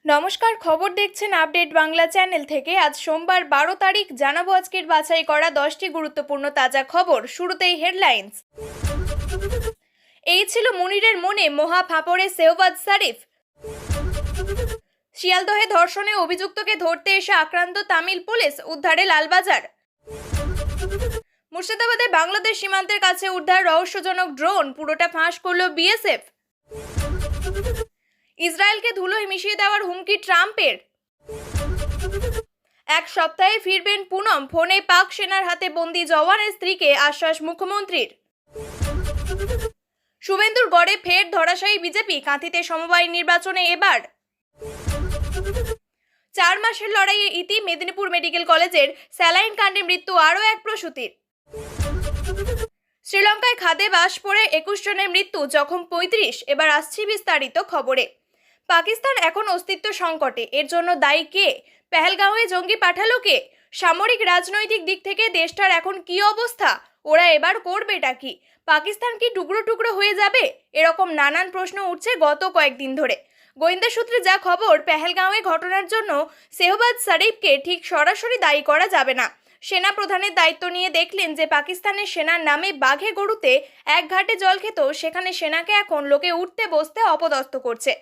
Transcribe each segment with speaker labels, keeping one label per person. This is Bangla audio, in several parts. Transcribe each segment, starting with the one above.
Speaker 1: নমস্কার, খবর দেখছেন আপডেট বাংলা চ্যানেল থেকে। আজ সোমবার 12 তারিখ জানাবো আজকের বাছাই করা 10টি গুরুত্বপূর্ণ তাজা খবর। শুরুতেই হেডলাইন্স। এই ছিল মুনিরের মনে মহা ফাঁপড়ে শেহবাজ শরীফ। শিয়ালদহে ধর্ষণে অভিযুক্তকে ধরতে এসে আক্রান্ত তামিল পুলিশ, উদ্ধারে লালবাজার। মুর্শিদাবাদে বাংলাদেশ সীমান্তের কাছে উদ্ধার রহস্যজনক ড্রোন, পুরোটা ফাঁস করল বিএসএফ। ইসরায়েলকে ধুলোয় মিশিয়ে দেওয়ার হুমকি ট্রাম্পের। এক সপ্তাহে ফিরবেন পুনম, ফোনে পাক সেনার হাতে বন্দি জওয়ানের স্ত্রীকে আশ্বাস মুখ্যমন্ত্রীর। শুভেন্দুর গড়ে ফের ধরাশায়ী বিজেপি, কাঁথিতে সমবায় নির্বাচনে এবার। 4 মাসের লড়াইয়ে ইতি, মেদিনীপুর মেডিকেল কলেজের স্যালাইন কাণ্ডে মৃত্যু আরও এক প্রসূতির। শ্রীলঙ্কায় খাদে বাস পড়ে 21 জনের মৃত্যু, জখম 35। এবার আসছি বিস্তারিত খবরে। পাকিস্তান এখন অস্তিত্ব সংকটে, এর জন্য দায়ী কে? পেহেলগাঁওয়ে জঙ্গি পাঠালো কে? সামরিক রাজনৈতিক দিক থেকে দেশটার এখন কি অবস্থা? ওরা এবার করবেটা কি? পাকিস্তান কি টুকরো টুকরো হয়ে যাবে? এরকম নানান প্রশ্ন উঠছে গত কয়েকদিন ধরে। গোয়েন্দা সূত্রে যা খবর, পেহেলগাঁওয়ে ঘটনার জন্য শেহবাজ শরীফকে ঠিক সরাসরি দায়ী করা যাবে না। সেনা প্রধানের দায়িত্ব নিয়ে দেখলেন যে পাকিস্তানের সেনার নামে বাঘে গরুতে এক ঘাটে জল খেত, সেখানে সেনাকে এখন লোকে উঠতে বসতে অপদস্থ করছে।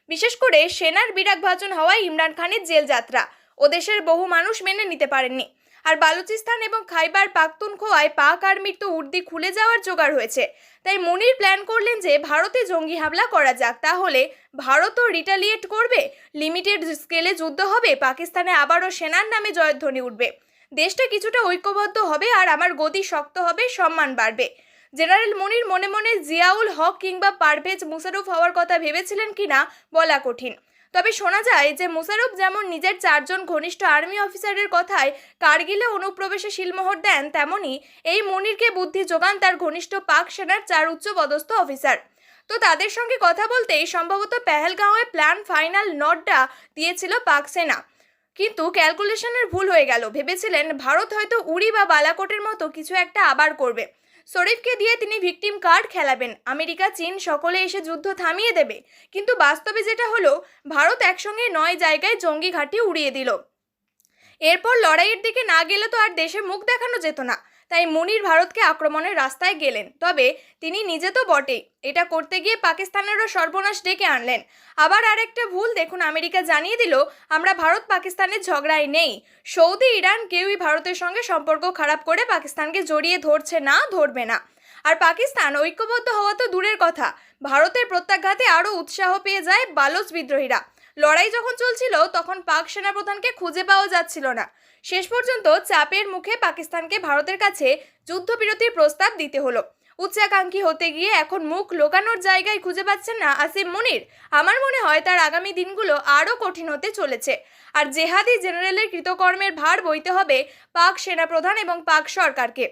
Speaker 1: বিশেষ করে সেনার বিরাগভাজন হওয়ায় ইমরান খানের জেল যাত্রা ও দেশের বহু মানুষ মেনে নিতে পারেননি। আর বালুচিস্তান এবং খাইবার পাখতুনখোয়ায় পাক আর্মির তো উর্দি খুলে যাওয়ার জোগাড় হয়েছে। তাই মুনির প্ল্যান করলেন যে ভারতে জঙ্গি হামলা করা যাক, তাহলে ভারতও রিটালিয়েট করবে, লিমিটেড স্কেলে যুদ্ধ হবে, পাকিস্তানে আবারও সেনার নামে জয়ধ্বনি উঠবে, দেশটা কিছুটা ঐক্যবদ্ধ হবে, আর আমার গদি শক্ত হবে, সম্মান বাড়বে। জেনারেল মুনির মনে মনে জিয়াউল হক কিংবা পারভেজ মুশারফ হওয়ার কথা ভেবেছিলেন কিনা বলা কঠিন। তবে শোনা যায় যে মুশারফ যেমন নিজের 4 জন ঘনিষ্ঠ আর্মি অফিসারের কথায় কারগিলে অনুপ্রবেশে শিলমোহর দেন, তেমনি এই মুনিরকে বুদ্ধি যোগান তার ঘনিষ্ঠ পাক সেনার 4 উচ্চপদস্থ অফিসার। তো তাদের সঙ্গে কথা বলতেই সম্ভবত পেহেলগাঁওয়ে প্ল্যান ফাইনাল নটটা দিয়েছিল পাক সেনা। কিন্তু ক্যালকুলেশনের ভুল হয়ে গেল। ভেবেছিলেন ভারত হয়তো উড়ি বা বালাকোটের মতো কিছু একটা আবার করবে, শরীফকে দিয়ে তিনি ভিকটিম কার্ড খেলাবেন, আমেরিকা চীন সকলে এসে যুদ্ধ থামিয়ে দেবে। কিন্তু বাস্তবে যেটা হলো, ভারত একসঙ্গে 9 জায়গায় জঙ্গি ঘাঁটি উড়িয়ে দিল। এরপর লড়াইয়ের দিকে না গেলে তো আর দেশে মুখ দেখানো যেত না। তাই মুনির ভারতকে আক্রমণের রাস্তায় গেলেন, তবে তিনি নিজে তো বটেই, এটা করতে গিয়ে পাকিস্তানেরও সর্বনাশ ডেকে আনলেন। আবার আরেকটা ভুল দেখুন, আমেরিকা জানিয়ে দিল আমরা ভারত পাকিস্তানের ঝগড়ায় নেই। সৌদি ইরান কেউই ভারতের সঙ্গে সম্পর্ক খারাপ করে পাকিস্তানকে জড়িয়ে ধরছে না, ধরবে না। আর পাকিস্তান ঐক্যবদ্ধ হওয়া তো দূরের কথা, ভারতের প্রত্যাঘাতে আরও উৎসাহ পেয়ে যায় বালোচ বিদ্রোহীরা। লড়াই যখন চলছিল তখন পাক সেনাপ্রধানকে খুঁজে পাওয়া যাচ্ছিল না। শেষ পর্যন্ত চাপের মুখে পাকিস্তানকে ভারতের কাছে যুদ্ধবিরতির প্রস্তাব দিতে হলো। উচ্চাকাঙ্ক্ষী হতে গিয়ে এখন মুখ লোকানোর জায়গায় খুঁজে পাচ্ছেন না আসিম মুনির। আমার মনে হয় তার আগামী দিনগুলো আরও কঠিন হতে চলেছে। আর জেহাদি জেনারেলের কৃতকর্মের ভার বইতে হবে পাক সেনাপ্রধান এবং পাক সরকারকে।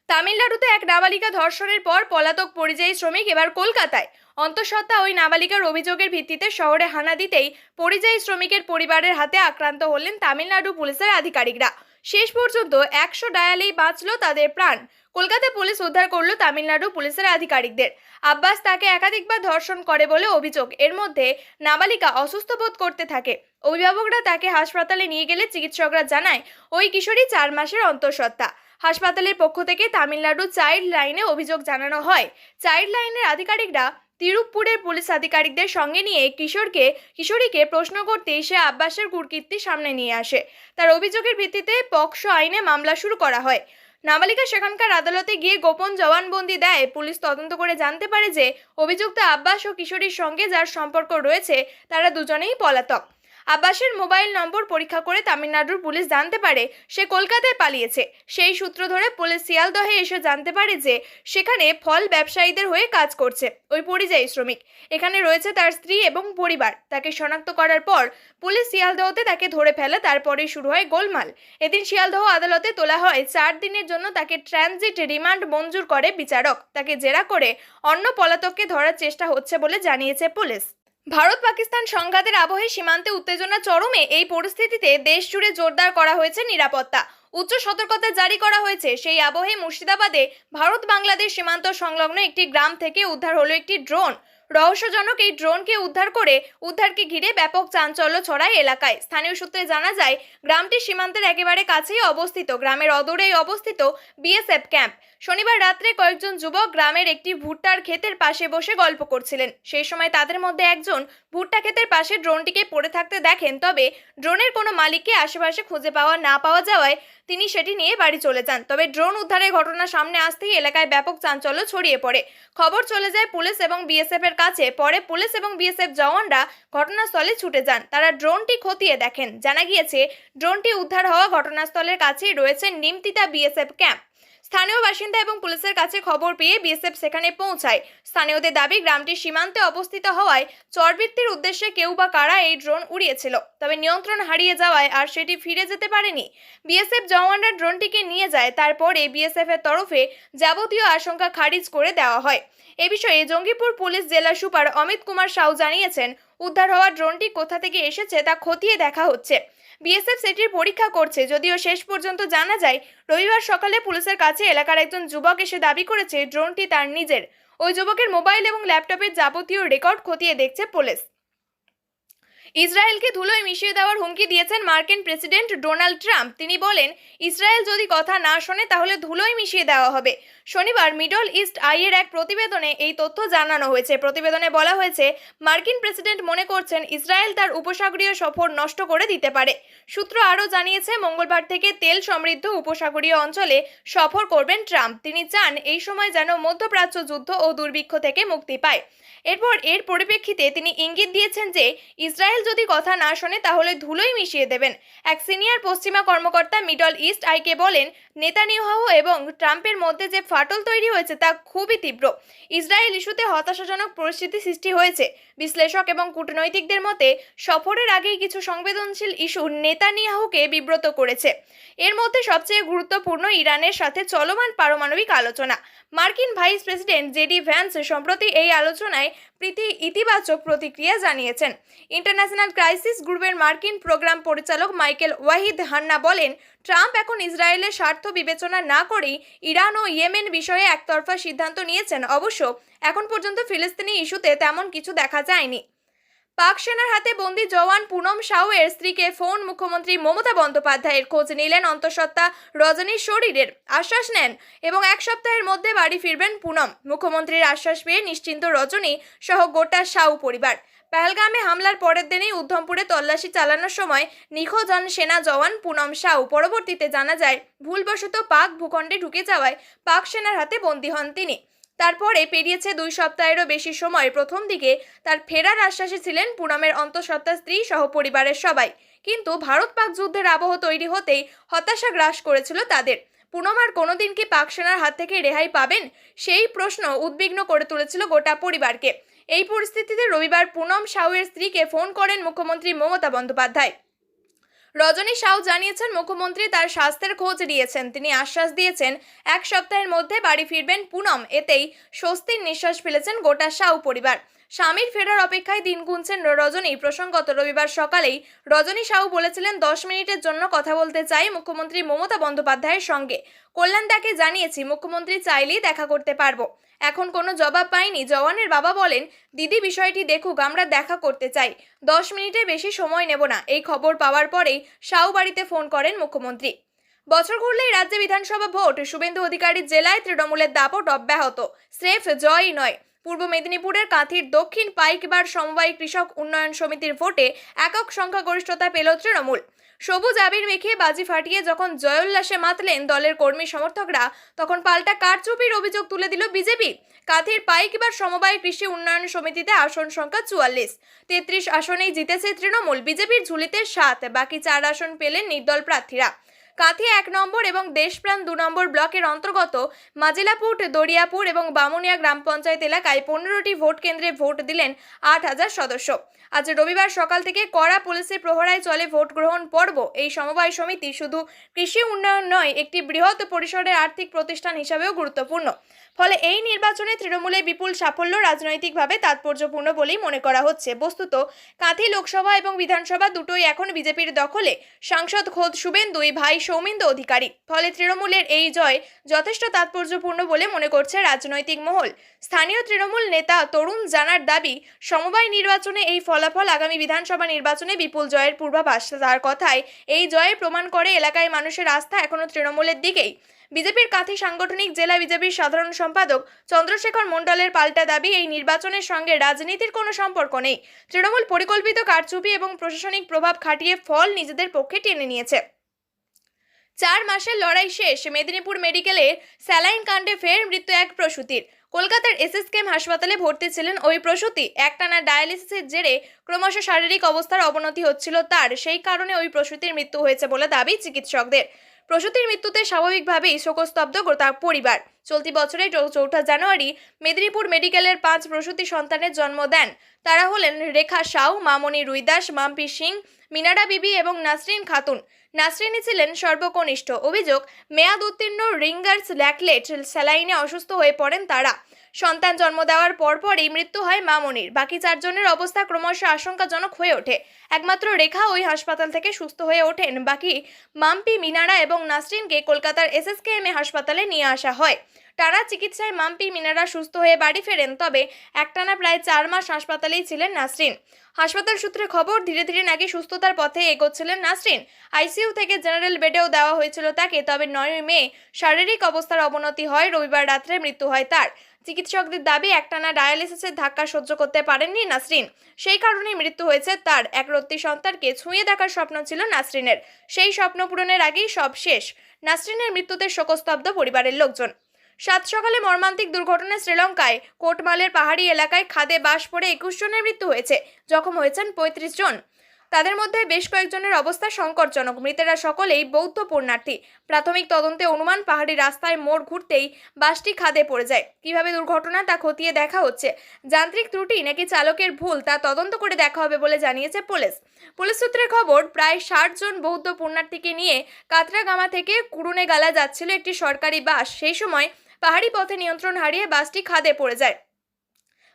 Speaker 1: তামিলনাড়ুতে এক নাবালিকা ধর্ষণের পর পলাতক পরিযায়ী শ্রমিক এবার কলকাতায়। অন্তঃসত্ত্বা ওই নাবালিকার অভিযোগের ভিত্তিতে শহরে হানা দিতেই পরিযায়ী শ্রমিকের পরিবারের হাতে আক্রান্ত হলেন তামিলনাড়ু পুলিশের আধিকারিকরা। শেষ পর্যন্ত 100 ডায়ালেই বাঁচল তাদের প্রাণ। কলকাতা পুলিশ উদ্ধার করল তামিলনাড়ু পুলিশের আধিকারিকদের। আব্বাস তাকে একাধিকবার ধর্ষণ করে বলে অভিযোগ। এর মধ্যে নাবালিকা অসুস্থ বোধ করতে থাকে। অভিভাবকরা তাকে হাসপাতালে নিয়ে গেলে চিকিৎসকরা জানায় ওই কিশোরী 4 মাসের অন্তঃসত্ত্বা। হাসপাতালের পক্ষ থেকে তামিলনাড়ু চাইল্ড লাইনে অভিযোগ জানানো হয়। চাইল্ড লাইনের আধিকারিকরা তিরুপপুরের পুলিশ আধিকারিকদের সঙ্গে নিয়ে কিশোরীকে প্রশ্ন করতেই সে আব্বাসের কুকীর্তি সামনে নিয়ে আসে। তার অভিযোগের ভিত্তিতে পক্সো আইনে মামলা শুরু করা হয়। নাবালিকা সেখানকার আদালতে গিয়ে গোপন জবানবন্দি দেয়। পুলিশ তদন্ত করে জানতে পারে যে অভিযুক্ত আব্বাস ও কিশোরীর সঙ্গে যার সম্পর্ক রয়েছে তারা দুজনেই পলাতক। আব্বাসের মোবাইল নম্বর পরীক্ষা করে তামিলনাড়ুর পুলিশ জানতে পারে সে কলকাতায় পালিয়েছে। সেই সূত্র ধরে পুলিশ শিয়ালদহে এসে জানতে পারে যে সেখানে ফল ব্যবসায়ীদের হয়ে কাজ করছে ওই পরিযায়ী শ্রমিক। এখানে রয়েছে তার স্ত্রী এবং পরিবার। তাকে শনাক্ত করার পর পুলিশ শিয়ালদহতে তাকে ধরে ফেলে। তারপরেই শুরু হয় গোলমাল। এদিন শিয়ালদহ আদালতে তোলা হয়। 4 দিনের জন্য তাকে ট্রানজিট রিমান্ড মঞ্জুর করে বিচারক। তাকে জেরা করে অন্য পলাতককে ধরার চেষ্টা হচ্ছে বলে জানিয়েছে পুলিশ। ভারত পাকিস্তান সংঘাতের আবহে সীমান্তে উত্তেজনা চরমে। এই পরিস্থিতিতে দেশ জুড়ে জোরদার করা হয়েছে নিরাপত্তা। উচ্চ সতর্কতা জারি করা হয়েছে। সেই আবহে মুর্শিদাবাদে ভারত বাংলাদেশ সীমান্ত সংলগ্ন একটি গ্রাম থেকে উদ্ধার হলো একটি ড্রোন। রহস্যজনক এই ড্রোনকে উদ্ধারকে ঘিরে ব্যাপক চাঞ্চল্য ছড়ায় এলাকায়। স্থানীয় সূত্রে জানা যায়, গ্রামটি সীমান্তের একেবারে কাছেই অবস্থিত। গ্রামের অদূরেই অবস্থিত বিএসএফ ক্যাম্প। শনিবার রাত্রে কয়েকজন যুবক গ্রামের একটি ভুট্টার ক্ষেতের পাশে বসে গল্প করছিলেন। সেই সময় তাদের মধ্যে একজন ভুট্টা ক্ষেতের পাশে ড্রোনটিকে পড়ে থাকতে দেখেন। তবে ড্রোনের কোনো মালিককে আশেপাশে খুঁজে না পাওয়া যাওয়ায় তিনি সেটি নিয়ে বাড়ি চলে যান। তবে ড্রোন উদ্ধারের ঘটনা সামনে আসতেই এলাকায় ব্যাপক চাঞ্চল্য ছড়িয়ে পড়ে। খবর চলে যায় পুলিশ এবং বিএসএফ এর কাছে। পরে পুলিশ এবং বিএসএফ জওয়ানরা ঘটনাস্থলে ছুটে যান। তারা ড্রোনটি খতিয়ে দেখেন। জানা গিয়েছে, ড্রোনটি উদ্ধার হওয়া ঘটনাস্থলের কাছেই রয়েছে নিমতিতা বিএসএফ ক্যাম্প। স্থানীয় বাসিন্দা এবং পুলিশের কাছে খবর পেয়ে বিএসএফ সেখানে পৌঁছায়। স্থানীয়দের দাবি, গ্রামটি সীমান্তে অবস্থিত হওয়ায় চরবৃত্তির উদ্দেশ্যে কেউ বা কারা এই ড্রোন উড়িয়েছিল। তবে নিয়ন্ত্রণ হারিয়ে যাওয়ায় আর সেটি ফিরে যেতে পারেনি। বিএসএফ জওয়ানরা ড্রোনটিকে নিয়ে যায়। তারপরে বিএসএফ এর তরফে যাবতীয় আশঙ্কা খারিজ করে দেওয়া হয়। এ বিষয়ে জঙ্গিপুর পুলিশ জেলা সুপার অমিত কুমার সাউ জানিয়েছেন, উদ্ধার হওয়া ড্রোনটি কোথা থেকে এসেছে তা খতিয়ে দেখা হচ্ছে। বিএসএফ সেটির পরীক্ষা করছে। যদিও শেষ পর্যন্ত জানা যায়, রবিবার সকালে পুলিশের কাছে এলাকার একজন যুবক এসে দাবি করেছে ড্রোনটি তার নিজের। ওই যুবকের মোবাইল এবং ল্যাপটপের যাবতীয় রেকর্ড খতিয়ে দেখছে পুলিশ। ইসরায়েলকে ধুলোয় মিশিয়ে দেওয়ার হুমকি দিয়েছেন মার্কিন প্রেসিডেন্ট ডোনাল্ড ট্রাম্প। তিনি বলেন, ইসরায়েল যদি কথা না শোনে তাহলে ধুলোয় মিশিয়ে দেওয়া হবে। শনিবার মিডল ইস্ট আইয়ের এক প্রতিবেদনে এই তথ্য জানানো হয়েছে। প্রতিবেদনে বলা হয়েছে, মার্কিন প্রেসিডেন্ট মনে করছেন ইসরায়েল তার উপসাগরীয় সফর নষ্ট করে দিতে পারে। সূত্র আরও জানিয়েছে, মঙ্গলবার থেকে তেল সমৃদ্ধ উপসাগরীয় অঞ্চলে সফর করবেন ট্রাম্প। তিনি চান এই সময় যেন মধ্যপ্রাচ্য যুদ্ধ ও দুর্ভিক্ষ থেকে মুক্তি পায়। এর পরিপ্রেক্ষিতে তিনি ইঙ্গিত দিয়েছেন যে ইসরায়েল যদি কথা না শোনে তাহলে ধুলোয় মিশিয়ে দেবেন। এক সিনিয়র পশ্চিমা কর্মকর্তা মিডল ইস্ট আইকে বলেন, নেতানিয়াহু এবং ট্রাম্পের মধ্যে যে ফাটল তৈরি হয়েছে তা খুবই তীব্র। ইসরায়েল ইস্যুতে হতাশাজনক পরিস্থিতি সৃষ্টি হয়েছে। বিশ্লেষক এবং কূটনৈতিকদের মতে, সফরের আগেই কিছু সংবেদনশীল ইস্যু নেতানিয়াহুকে বিব্রত করেছে। এর মধ্যে সবচেয়ে গুরুত্বপূর্ণ ইরানের সাথে চলমান পারমাণবিক আলোচনা। মার্কিন ভাইস প্রেসিডেন্ট জেডি ভ্যান্স সম্প্রতি এই আলোচনায় ইতিবাচক প্রতিক্রিয়া জানিয়েছেন। ইন্টারন্যাশনাল ক্রাইসিস গ্রুপের মার্কিন প্রোগ্রাম পরিচালক মাইকেল ওয়াহিদ হান্না বলেন, ট্রাম্প এখন ইসরায়েলের স্বার্থ বিবেচনা না করেই ইরান ও ইয়েমেন বিষয়ে একতরফা সিদ্ধান্ত নিয়েছেন। অবশ্য এখন পর্যন্ত ফিলিস্তিনি ইস্যুতে তেমন কিছু দেখা যায়নি। পাক সেনার হাতে বন্দী জওয়ান পুনম সাউয়ের স্ত্রীকে ফোন। মুখ্যমন্ত্রী মমতা বন্দ্যোপাধ্যায়ের খোঁজ নিলেন অন্তঃসত্ত্বা রজনীর শরীরের। আশ্বাস নেন এবং এক সপ্তাহের মধ্যে বাড়ি ফিরবেন পুনম। মুখ্যমন্ত্রীর আশ্বাস পেয়ে নিশ্চিন্ত রজনী সহ গোটা সাউ পরিবার। পেহেলগামে হামলার পরের দিনেই উদ্ধমপুরে তল্লাশি চালানোর সময় নিখোঁজ হন সেনা জওয়ান পুনম সাউ। পরবর্তীতে জানা যায়, ভুলবশত পাক ভূখণ্ডে ঢুকে যাওয়ায় পাক সেনার হাতে বন্দী হন তিনি। তারপরে পেরিয়েছে 2 সপ্তাহেরও বেশি সময়। প্রথম দিকে তার ফেরার আশ্বাসে ছিলেন পুনমের অন্তঃসত্ত্বা স্ত্রী সহ পরিবারের সবাই। কিন্তু ভারত পাক যুদ্ধের আবহ তৈরি হতেই হতাশা গ্রাস করেছিল তাদের। পুনম আর কোনোদিন কি পাক সেনার হাত থেকে রেহাই পাবেন, সেই প্রশ্ন উদ্বিগ্ন করে তুলেছিল গোটা পরিবারকে। এই পরিস্থিতিতে রবিবার পুনম সাউয়ের স্ত্রীকে ফোন করেন মুখ্যমন্ত্রী মমতা বন্দ্যোপাধ্যায়। রজনী সাউ জানিয়েছেন, মুখ্যমন্ত্রী তার স্বাস্থ্যের খোঁজ নিয়েছেন। তিনি আশ্বাস দিয়েছেন 1 সপ্তাহের মধ্যে বাড়ি ফিরবেন পুনম। এতেই স্বস্তির নিঃশ্বাস ফেলেছেন গোটা সাউ পরিবার। স্বামীর ফেরার অপেক্ষায় দিন গুনছেন রজনী। প্রসঙ্গত, রবিবার সকালেই রজনী সাউ বলেছিলেন, 10 মিনিটের জন্য কথা বলতে চাই মুখ্যমন্ত্রী মমতা বন্দ্যোপাধ্যায়ের সঙ্গে। কল্যাণ দাকে জানিয়েছি, মুখ্যমন্ত্রী চাইলেই দেখা করতে পারবো। এখন কোনো জবাব পাইনি। জওয়ানের বাবা বলেন, দিদি বিষয়টি দেখুক, আমরা দেখা করতে চাই। 10 মিনিটের বেশি সময় নেব না। এই খবর পাওয়ার পরেই সাউ বাড়িতে ফোন করেন মুখ্যমন্ত্রী। বছর ঘুরলেই রাজ্যে বিধানসভা ভোট। শুভেন্দু অধিকারীর জেলায় তৃণমূলের দাপট অব্যাহত। স্রেফ জয়ই নয়। পূর্ব মেদিনীপুরের কাঁথির দক্ষিণ পাইকবার সমবায় কৃষক উন্নয়ন সমিতির ভোটে একক সংখ্যাগরিষ্ঠতা পেল তৃণমূল। সবুজ আবির মেখে বাজি ফাটিয়ে যখন জয়োল্লাসে মাতলেন দলের কর্মী সমর্থকরা, তখন পাল্টা কারচুপির অভিযোগ তুলে দিল বিজেপি। কাঁথির পাইকবার সমবায় কৃষি উন্নয়ন সমিতিতে আসন সংখ্যা 44। 33 আসনেই জিতেছে তৃণমূল। বিজেপির ঝুলিতে 7, বাকি 4 আসন পেলেন নির্দল প্রার্থীরা। কাঁথি 1 নম্বর এবং দেশপ্রাণ 2 নম্বর ব্লকের অন্তর্গত মাজিলাপুর, দরিয়াপুর এবং বামুনিয়া গ্রাম পঞ্চায়েত এলাকায় 15টি ভোট কেন্দ্রে ভোট দিলেন 8000 সদস্য। আজ রবিবার সকাল থেকে কড়া পুলিশের প্রহরায় চলে ভোট গ্রহণ পর্ব। এই সমবায় সমিতি শুধু কৃষি উন্নয়ন নয়, একটি বৃহৎ পরিসরের আর্থিক প্রতিষ্ঠান হিসাবেও গুরুত্বপূর্ণ। ফলে এই নির্বাচনে তৃণমূলের বিপুল সাফল্য রাজনৈতিকভাবে তাৎপর্যপূর্ণ বলেই মনে করা হচ্ছে। বস্তুত কাঁথি লোকসভা এবং বিধানসভা দুটোই এখন বিজেপির দখলে। সাংসদ খোদ শুভেন্দুই ভাই সৌমিন্দ অধিকারী। ফলে তৃণমূলের এই জয় যথেষ্ট তাৎপর্যপূর্ণ বলে মনে করছে রাজনৈতিক মহল। স্থানীয় তৃণমূল নেতা তরুণ জানার দাবি, সমবায় নির্বাচনে এই ফলাফল আগামী বিধানসভা নির্বাচনে বিপুল জয়ের পূর্বাভাস। তার কথায় এই জয়ের প্রমাণ করে এলাকায় মানুষের আস্থা এখনো তৃণমূলের দিকেই। বিজেপির কাঁথি সাংগঠনিক জেলা বিজেপির সাধারণ সম্পাদক চন্দ্রশেখর মণ্ডলের পাল্টা দাবি, এই নির্বাচনের সঙ্গে রাজনীতির কোনো সম্পর্ক নেই। তৃণমূল পরিকল্পিত কারচুপি এবং প্রশাসনিক প্রভাব খাটিয়ে ফল নিজেদের পক্ষে টেনে নিয়েছে। 4 মাসের লড়াই শেষ। মেদিনীপুর মেডিকেলে স্যালাইন কাণ্ডে ফের মৃত্যু এক প্রসূতির। কলকাতার এসএসকেএম হাসপাতালে ভর্তি ছিলেন ওই প্রসূতি। একটানা ডায়ালিসিসের জেরে ক্রমশ শারীরিক অবস্থার অবনতি হচ্ছিল তার, সেই কারণে ওই প্রসূতির মৃত্যু হয়েছে বলে দাবি চিকিৎসকদের। প্রসূতির মৃত্যুতে স্বাভাবিকভাবেই শোকস্তব্ধ গোটা পরিবার। চলতি বছরের 4 জানুয়ারি মেদিনীপুর মেডিকেলের 5 প্রসূতি সন্তানের জন্ম দেন। তারা হলেন রেখা সাউ, মামনি রুইদাস, মাম্পি সিং, মিনারা বিবি এবং নাসরিন খাতুন। নাসরিনই ছিলেন সর্বকনিষ্ঠ। অভিযোগ, মেয়াদ উত্তীর্ণ রিঙ্গার্স ল্যাকলেট স্যালাইনে অসুস্থ হয়ে পড়েন তারা। সন্তান জন্ম দেওয়ার পরপরই মৃত্যু হয় মামনির। বাকি 4 জনের অবস্থা ক্রমশ আশঙ্কাজনক হয়ে ওঠে। একমাত্র রেখা ওই হাসপাতাল থেকে সুস্থ হয়ে ওঠেন। বাকি মাম্পি, মিনারা এবং নাসরিনকে কলকাতার এসএসকেএম হাসপাতালে নিয়ে আসা হয়। টানা চিকিৎসায় মাম্পি, মিনারা সুস্থ হয়ে বাড়ি ফেরেন। তবে একটানা প্রায় 4 মাস হাসপাতালেই ছিলেন নাসরিন। হাসপাতাল সূত্রে খবর, ধীরে ধীরে নাকি সুস্থতার পথে এগোচ্ছিলেন নাসরিন। আইসিইউ থেকে জেনারেল বেডেও দেওয়া হয়েছিল তাকে। তবে 9 মে শারীরিক অবস্থার অবনতি হয়। রবিবার রাত্রে মৃত্যু হয় তার। চিকিৎসকদের দাবি, একটানা ডায়ালিসিসের ধাক্কা সহ্য করতে পারেননি নাসরিন, সেই কারণেই মৃত্যু হয়েছে তার। একরত্তি সন্তানকে ছুঁয়ে দেখার স্বপ্ন ছিল নাসরিনের। সেই স্বপ্ন পূরণের আগেই সব শেষ। নাসরিনের মৃত্যুতে শোকস্তব্ধ পরিবারের লোকজন। 7 সকালে মর্মান্তিক দুর্ঘটনায় শ্রীলঙ্কায় কোটমালের পাহাড়ি এলাকায় খাদে বাস পড়ে 21 জনের মৃত্যু হয়েছে। জখম হয়েছেন 35 জন। তাদের মধ্যে বেশ কয়েকজনের অবস্থা সংকটজনক। মৃতেরা সকলেই বৌদ্ধ পুণ্যার্থী। প্রাথমিক তদন্তে অনুমান, পাহাড়ি রাস্তায় মোড় ঘুরতেই বাসটি খাদে পড়ে যায়। কিভাবে দুর্ঘটনা তা খতিয়ে দেখা হচ্ছে। যান্ত্রিক ত্রুটি নাকি চালকের ভুল তা তদন্ত করে দেখা হবে বলে জানিয়েছে পুলিশ। পুলিশ সূত্রের খবর, প্রায় 60 জন বৌদ্ধ পুণ্যার্থীকে নিয়ে কাতরাগামা থেকে কুরুনেগালা যাচ্ছিল একটি সরকারি বাস। সেই সময় পাহাড়ি পথে নিয়ন্ত্রণ হারিয়ে বাসটি খাদে পড়ে যায়।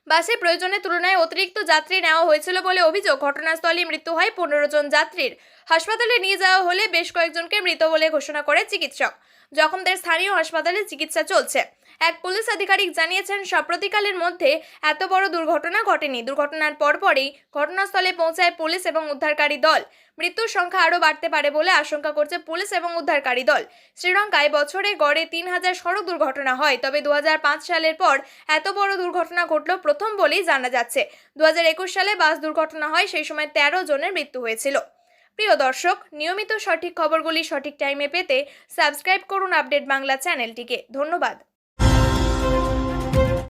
Speaker 1: বাসে প্রয়োজনের তুলনায় অতিরিক্ত যাত্রী নেওয়া হয়েছিল বলে অভিযোগ। ঘটনাস্থলে মৃত্যু হয় 15 জন যাত্রীর। হাসপাতালে নিয়ে যাওয়া হলে বেশ কয়েকজনকে মৃত বলে ঘোষণা করে চিকিৎসক। জখমদের স্থানীয় হাসপাতালে চিকিৎসা চলছে। এক পুলিশ আধিকারিক জানিয়েছেন, সাম্প্রতিককালের মধ্যে এত বড় দুর্ঘটনা ঘটেনি। দুর্ঘটনার পরপরই ঘটনাস্থলে পৌঁছায় পুলিশ এবং উদ্ধারকারী দল। মৃত্যুর সংখ্যা আরও বাড়তে পারে বলে আশঙ্কা করছে পুলিশ এবং উদ্ধারকারী দল। শ্রীলঙ্কায় বছরে গড়ে 3000 সড়ক দুর্ঘটনা হয়। তবে 2005 সালের পর এত বড় দুর্ঘটনা ঘটল প্রথম বলেই জানা যাচ্ছে। 2021 সালে বাস দুর্ঘটনা হয়, সেই সময় 13 জনের মৃত্যু হয়েছিল। প্রিয় দর্শক, নিয়মিত সঠিক খবরগুলি সঠিক টাইমে পেতে সাবস্ক্রাইব করুন আপডেট বাংলা চ্যানেলটিকে। ধন্যবাদ।